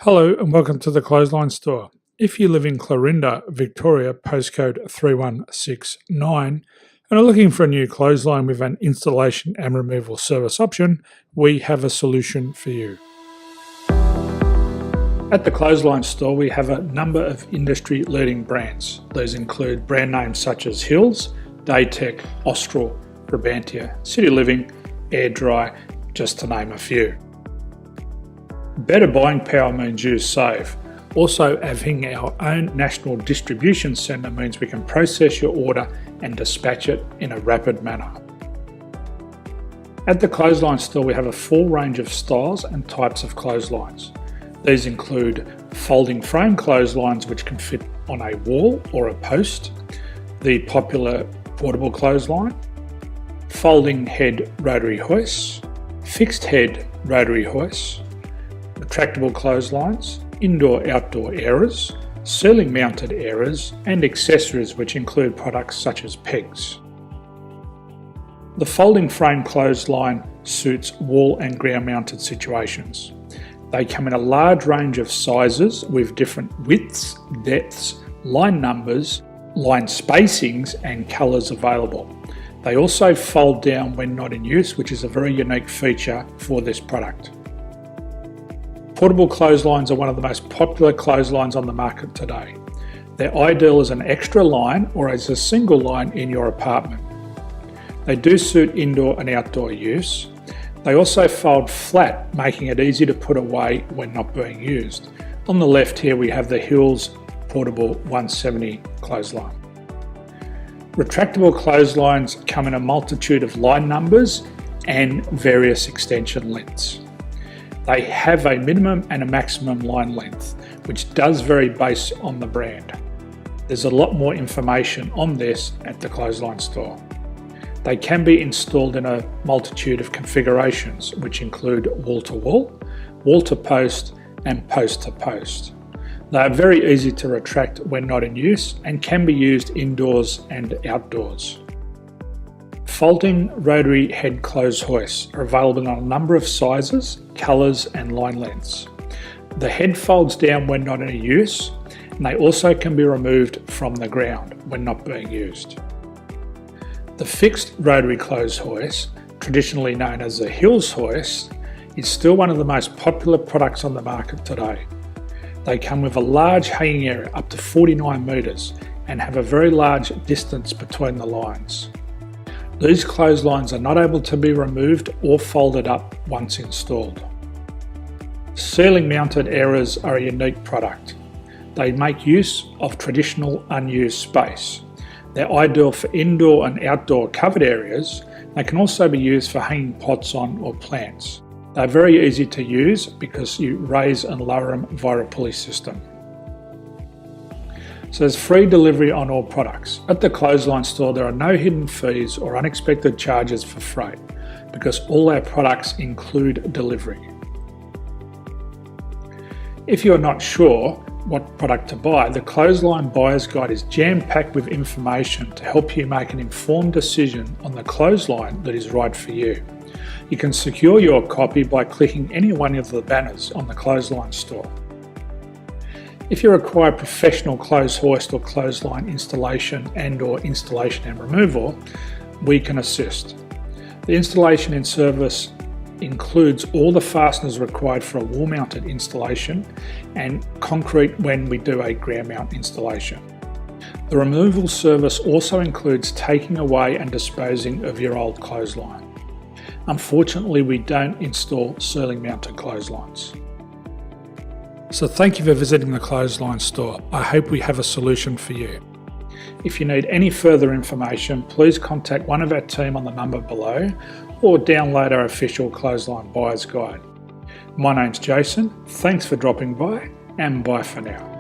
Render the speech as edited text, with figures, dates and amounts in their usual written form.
Hello and welcome to the Clothesline Store. If you live in Clarinda, Victoria, postcode 3169, and are looking for a new clothesline with an installation and removal service option, we have a solution for you. At the Clothesline Store, we have a number of industry-leading brands. These include brand names such as Hills, Daytech, Austral, Brabantia, City Living, Air Dry, just to name a few. Better buying power means you save. Also, having our own national distribution centre means we can process your order and dispatch it in a rapid manner. At the Clothesline Store, we have a full range of styles and types of clotheslines. These include folding frame clotheslines which can fit on a wall or a post, the popular portable clothesline, folding head rotary hoists, fixed head rotary hoists, retractable clotheslines, indoor-outdoor airers, ceiling mounted airers, and accessories which include products such as pegs. The folding frame clothesline suits wall and ground mounted situations. They come in a large range of sizes with different widths, depths, line numbers, line spacings and colours available. They also fold down when not in use, which is a very unique feature for this product. Portable clotheslines are one of the most popular clotheslines on the market today. They're ideal as an extra line or as a single line in your apartment. They do suit indoor and outdoor use. They also fold flat, making it easy to put away when not being used. On the left here we have the Hills Portable 170 clothesline. Retractable clotheslines come in a multitude of line numbers and various extension lengths. They have a minimum and a maximum line length, which does vary based on the brand. There's a lot more information on this at the Clothesline Store. They can be installed in a multitude of configurations, which include wall-to-wall, wall-to-post, and post-to-post. They are very easy to retract when not in use and can be used indoors and outdoors. Folding rotary head clothes hoists are available in a number of sizes, colours and line lengths. The head folds down when not in use, and they also can be removed from the ground when not being used. The fixed rotary clothes hoist, traditionally known as the Hills hoist, is still one of the most popular products on the market today. They come with a large hanging area up to 49 metres and have a very large distance between the lines. These clotheslines are not able to be removed or folded up once installed. Ceiling mounted airers are a unique product. They make use of traditional unused space. They're ideal for indoor and outdoor covered areas. They can also be used for hanging pots on or plants. They're very easy to use because you raise and lower them via a pulley system. So there's free delivery on all products. At the Clothesline Store, there are no hidden fees or unexpected charges for freight because all our products include delivery. If you're not sure what product to buy, the Clothesline Buyer's Guide is jam-packed with information to help you make an informed decision on the clothesline that is right for you. You can secure your copy by clicking any one of the banners on the Clothesline Store. If you require professional clothes hoist or clothesline installation and/or installation and removal, we can assist. The installation and service includes all the fasteners required for a wall-mounted installation and concrete when we do a ground mount installation. The removal service also includes taking away and disposing of your old clothesline. Unfortunately, we don't install ceiling mounted clotheslines. So thank you for visiting the Clothesline Store. I hope we have a solution for you. If you need any further information, please contact one of our team on the number below or download our official Clothesline Buyer's Guide. My name's Jason, thanks for dropping by and bye for now.